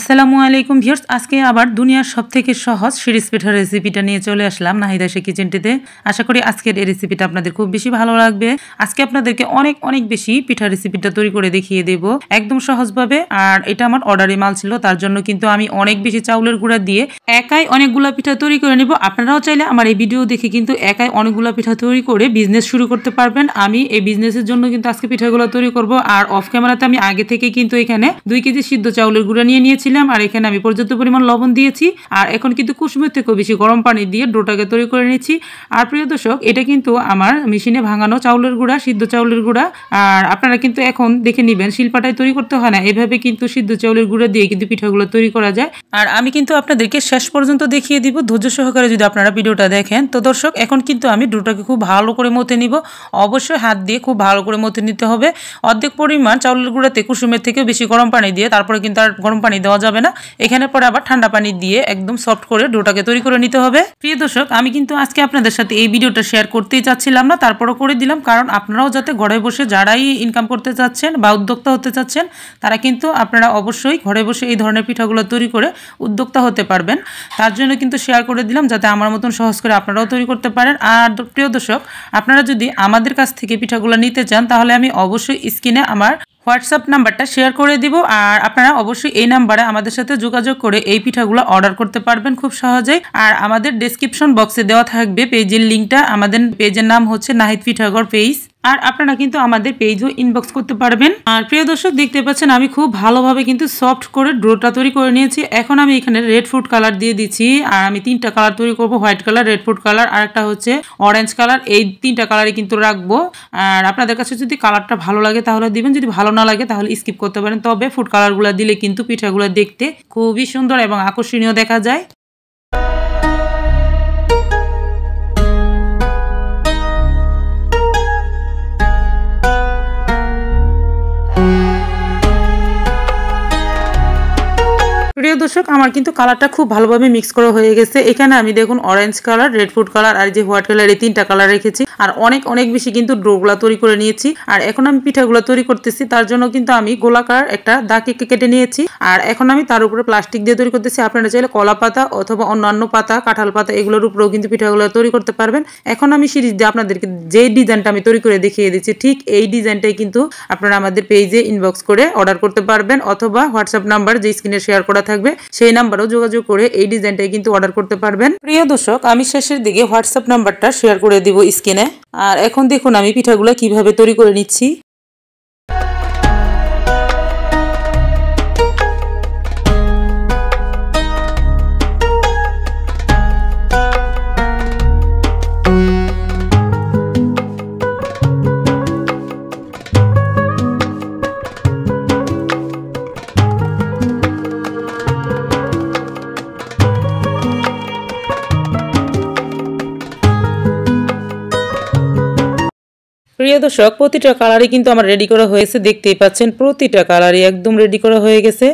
আসসালামু আলাইকুম ভিউয়ার্স, আজকে আবার দুনিয়ার সবথেকে সহজ শিরিষ পিঠার রেসিপিটা নিয়ে চলে আসলাম নাহিদা শেখ কিচেনটিতে। আশা করি আজকের এই রেসিপিটা আপনাদের খুব বেশি ভালো লাগবে। আজকে আপনাদেরকে অনেক বেশি পিঠা রেসিপিটা তৈরি করে দেখিয়ে দেব একদম সহজভাবে। আর এটা আমার অর্ডারি মাল ছিল, তার জন্য কিন্তু আমি অনেক বেশি চাউলের গুঁড়া দিয়ে একাই অনেকগুলা পিঠা তৈরি করে নিব। আপনারাও চাইলে আমার এই ভিডিও দেখে কিন্তু একাই অনেকগুলা পিঠা তৈরি করে বিজনেস শুরু করতে পারবেন। আমি এই বিজনেসের জন্য কিন্তু আজকে পিঠাগুলো তৈরি করব। আর অফ ক্যামেরাতে আমি আগে থেকে কিন্তু এখানে 2 কেজি সিদ্ধ চাউলের গুঁড়া নিয়েছিলাম, আর এখানে আমি পর্যাপ্ত পরিমাণ লবণ দিয়েছি। আর এখন কিন্তু কুসুমের থেকেও বেশি গরম পানি দিয়ে ডোটাকে তৈরি করে নিচ্ছি। আর প্রিয় দর্শক, এটা কিন্তু আমার মেশিনে ভাঙানো চাউলের গুঁড়া, সিদ্ধ চাউলের গুঁড়া। আর আপনারা কিন্তু এখন দেখে নেবেন, শিলপাটায় তৈরি করতে হয় না, এভাবে কিন্তু সিদ্ধ চাউলের গুঁড়া দিয়ে কিন্তু পিঠাগুলো তৈরি করা যায়। আর আমি কিন্তু আপনাদেরকে শেষ পর্যন্ত দেখিয়ে দিব ধৈর্য সহকারে যদি আপনারা ভিডিওটা দেখেন। তো দর্শক, এখন কিন্তু আমি ডোটাকে খুব ভালো করে মথে নিব। অবশ্যই হাত দিয়ে খুব ভালো করে মথে নিতে হবে। অর্ধেক পরিমাণ চাউলের গুঁড়াতে কুসুমের থেকেও বেশি গরম পানি দিয়ে, তারপরে কিন্তু আর গরম পানি দেওয়া যাবে না। এখানে পরে আবার ঠান্ডা পানি দিয়ে একদম সফট করে ডোটাকে তৈরি করে নিতে হবে। প্রিয় দর্শক, আমি কিন্তু আজকে আপনাদের সাথে এই ভিডিওটা শেয়ার করতেই চাচ্ছিলাম না, তারপরও করে দিলাম, কারণ আপনারাও যাতে ঘরে বসে যারাই ইনকাম করতে চাচ্ছেন বা উদ্যোক্তা হতে চাচ্ছেন, তারা কিন্তু আপনারা অবশ্যই ঘরে বসে এই ধরনের পিঠাগুলো তৈরি করে উদ্যোক্তা হতে পারবেন। তার জন্য কিন্তু শেয়ার করে দিলাম, যাতে আমার মতন সহজ করে আপনারাও তৈরি করতে পারেন। আর প্রিয় দর্শক, আপনারা যদি আমাদের কাছ থেকে পিঠাগুলো নিতে চান, তাহলে আমি অবশ্যই স্ক্রিনে আমার হোয়াটসঅ্যাপ নাম্বারটা শেয়ার করে দিব। আর আপনারা অবশ্যই এই নাম্বারে আমাদের সাথে যোগাযোগ করে এই পিঠাগুলো অর্ডার করতে পারবেন খুব সহজেই। আর আমাদের ডেসক্রিপশন বক্সে দেওয়া থাকবে পেজের লিঙ্কটা। আমাদের পেজের নাম হচ্ছে নাহিদ পিঠাঘর পেজ। আর আপনারা কিন্তু আমাদের পেজও ইনবক্স করতে পারবেন। আর প্রিয় দর্শক, দেখতে পাচ্ছেন আমি খুব ভালোভাবে কিন্তু সফট করে ডোটা তৈরি করে নিয়েছি। এখন আমি এখানে রেড ফুড কালার দিয়ে দিচ্ছি। আর আমি 3টা কালার তৈরি করব, white colour, red food colour, আর একটা হচ্ছে অরেঞ্জ কালার। এই 3টা কালারই কিন্তু রাখবো। আর আপনাদের কাছে যদি কালারটা ভালো লাগে তাহলে দিবেন, যদি ভালো না লাগে তাহলে স্কিপ করতে পারেন। তবে ফুড কালারগুলো দিলে কিন্তু পিঠাগুলো দেখতে খুবই সুন্দর এবং আকর্ষণীয় দেখা যায়। প্রিয় দর্শক, আমার কিন্তু কালারটা খুব ভালোভাবে মিক্স করা হয়ে গেছে। এখানে আমি দেখুন orange colour, red food colour আর যে হোয়াইট কালার, এই 3টা কালার রেখেছি। আর অনেক বেশি কিন্তু ডোগুলা তৈরি করে নিয়েছি। আর এখন আমি পিঠাগুলো তৈরি করতেছি, তার জন্য কিন্তু আমি গোলাকার একটা দাগ কেটে নিয়েছি। আর এখন আমি তার উপরে প্লাস্টিক দিয়ে তৈরি করতেছি। আপনারা চাইলে কলা পাতা অথবা অন্যান্য পাতা, কাঁঠাল পাতা, এগুলোর উপরেও কিন্তু পিঠাগুলো তৈরি করতে পারবেন। এখন আমি সিরিজ দিয়ে আপনাদেরকে যে ডিজাইনটা আমি তৈরি করে দেখিয়ে দিচ্ছি, ঠিক এই ডিজাইনটাই কিন্তু আপনারা আমাদের পেজে ইনবক্স করে অর্ডার করতে পারবেন, অথবা হোয়াটসঅ্যাপ নাম্বার যে স্ক্রিনে শেয়ার করা থাকবে সেই নাম্বারেও যোগাযোগ করে এই ডিজাইনটাই কিন্তু অর্ডার করতে পারবেন। প্রিয় দর্শক, আমি শেষের দিকে হোয়াটসঅ্যাপ নাম্বারটা শেয়ার করে দিব স্ক্রিনে। আর এখন দেখুন আমি পিঠাগুলো কিভাবে তৈরি করে নিচ্ছি। প্রিয় দর্শক, প্রতিটা কালারই কিন্তু আমার রেডি করা হয়েছে, দেখতেই পাচ্ছেন প্রতিটা কালারই একদম রেডি করা হয়ে গেছে।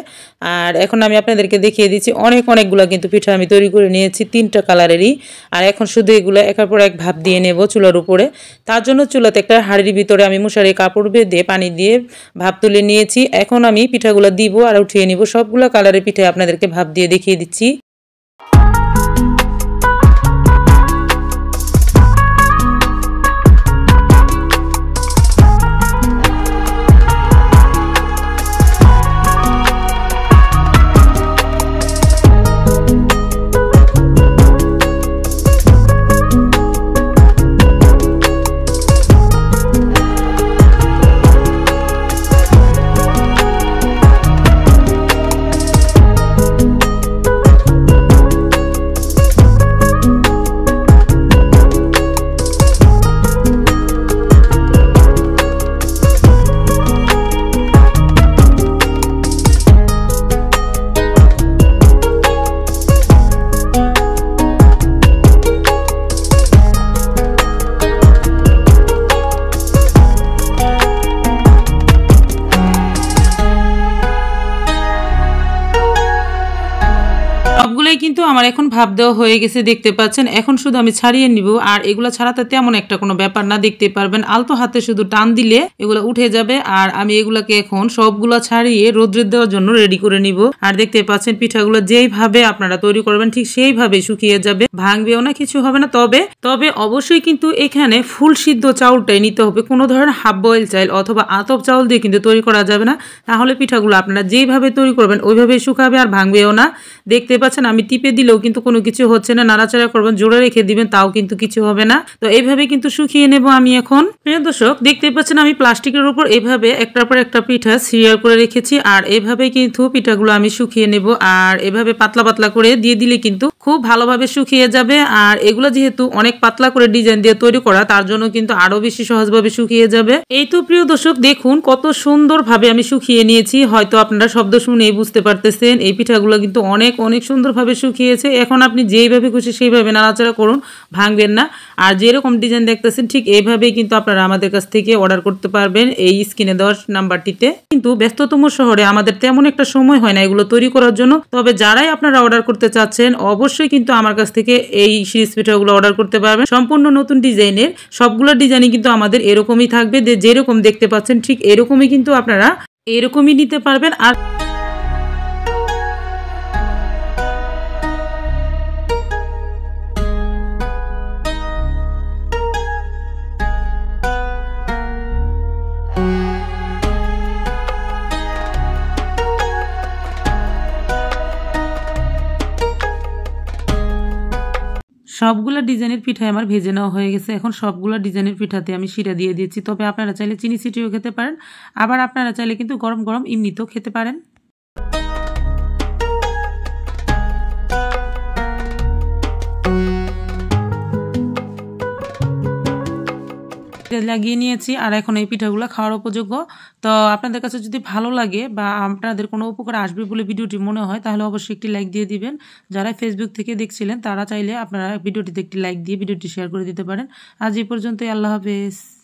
আর এখন আমি আপনাদেরকে দেখিয়ে দিচ্ছি অনেকগুলো কিন্তু পিঠা আমি তৈরি করে নিয়েছি 3টা কালারেরই। আর এখন শুধু এগুলো একের পর এক ভাপ দিয়ে নেব চুলার উপরে। তার জন্য চুলাতে একটা হাঁড়ির ভিতরে আমি মশারি কাপড় বেঁধে পানি দিয়ে ভাপ তুলে নিয়েছি। এখন আমি পিঠাগুলো দিব আর উঠিয়ে নিব। সবগুলো কালারের পিঠা আপনাদেরকে ভাপ দিয়ে দেখিয়ে দিচ্ছি। সবগুলাই কিন্তু আমার এখন ভাপ দেওয়া হয়ে গেছে, দেখতে পাচ্ছেন। এখন শুধু আমি ছাড়িয়ে নিব, আর এগুলো ছাড়াতে তেমন একটা কোনো ব্যাপার না, দেখতে পারবেন আলতো হাতে শুধু টান দিলে এগুলো উঠে যাবে। আর আমি এগুলাকে এখন সবগুলো ছাড়িয়ে রোদ্রে দেওয়ার জন্য রেডি করে নিব। আর দেখতে পাচ্ছেন পিঠাগুলো যেইভাবে আপনারা তৈরি করবেন ঠিক সেইভাবে শুকিয়ে যাবে, ভাঙবেও না, কিছু হবে না। তবে অবশ্যই কিন্তু এখানে ফুল সিদ্ধ চাউলটাই নিতে হবে, কোনো ধরনের হাফ বয়েল চাল অথবা আতপ চাউল দিয়ে কিন্তু তৈরি করা যাবে না, তাহলে পিঠাগুলো আপনারা যেইভাবে তৈরি করবেন ওইভাবে শুকাবে আর ভাঙবেও না। দেখতে পাচ্ছেন আমি টিপে দিলেও কিন্তু কোনো কিছু হচ্ছে না, নাড়াচাড়া করবেন, জোরে রেখে দিবেন, তাও কিন্তু কিছু হবে না। তো এইভাবে কিন্তু শুকিয়ে নেব আমি এখন। প্রিয় দর্শক, দেখতে পাচ্ছেন আমি প্লাস্টিকের উপর এইভাবে একটার পর একটা পিঠা সিরিয়াল করে রেখেছি, আর এইভাবে কিন্তু পিঠাগুলো আমি শুকিয়ে নেব। আর এভাবে পাতলা পাতলা করে দিয়ে দিলে কিন্তু খুব ভালোভাবে শুকিয়ে যাবে। আর এগুলো যেহেতু অনেক পাতলা করে ডিজাইন দিয়ে তৈরি করা, তার জন্য কিন্তু আরো বেশি সহজভাবে শুকিয়ে যাবে। এই তো প্রিয় দর্শক, দেখুন কত সুন্দরভাবে আমি শুকিয়ে নিয়েছি। হয়তো আপনারা শব্দ শুনেই বুঝতে পারতেছেন এই পিঠাগুলো কিন্তু অনেক অনেক সুন্দরভাবে শুকিয়েছে। এখন আপনি যেইভাবে খুশি সেইভাবে নাড়াচাড়া করুন, ভাঙবেন না। আর যেরকম ডিজাইন দেখতেছেন ঠিক এইভাবেই কিন্তু আপনারা আমাদের কাছ থেকে অর্ডার করতে পারবেন এই স্ক্রিনে দেওয়া নাম্বারটিতে। কিন্তু ব্যস্ততম শহরে আমাদের তেমন একটা সময় হয় না এগুলো তৈরি করার জন্য। তবে যারাই আপনারা অর্ডার করতে চাচ্ছেন অবশ্যই কিন্তু আমার কাছ থেকে এই সিরিজ পিঠাগুলো অর্ডার করতে পারবেন। সম্পূর্ণ নতুন ডিজাইনের, সবগুলো ডিজাইনই কিন্তু আমাদের এরকমই থাকবে, যেরকম দেখতে পাচ্ছেন ঠিক এরকমই কিন্তু আপনারা এরকমই নিতে পারবেন। আর সবগুলা ডিজাইনের পিঠাই আমার ভেজে নেওয়া হয়ে গেছে। এখন সবগুলা ডিজাইনের পিঠাতে আমি শিরা দিয়ে দিয়েছি। তবে আপনারা চাইলে চিনি ছিটিয়েও খেতে পারেন, আবার আপনারা চাইলে কিন্তু গরম গরম এমনিতেও খেতে পারেন। লাগিয়ে নিয়েছি, আর এখন এই পিঠাগুলো খাওয়ার উপযোগ্য। তো আপনাদের কাছে যদি ভালো লাগে বা আপনাদের কোনো উপকার আসবে বলে ভিডিওটি মনে হয়, তাহলে অবশ্যই একটি লাইক দিয়ে দিবেন। যারা ফেসবুক থেকে দেখছিলেন তারা চাইলে আপনারা ভিডিওটিতে একটি লাইক দিয়ে ভিডিওটি শেয়ার করে দিতে পারেন। আজ এই পর্যন্তই, আল্লাহ হাফেজ।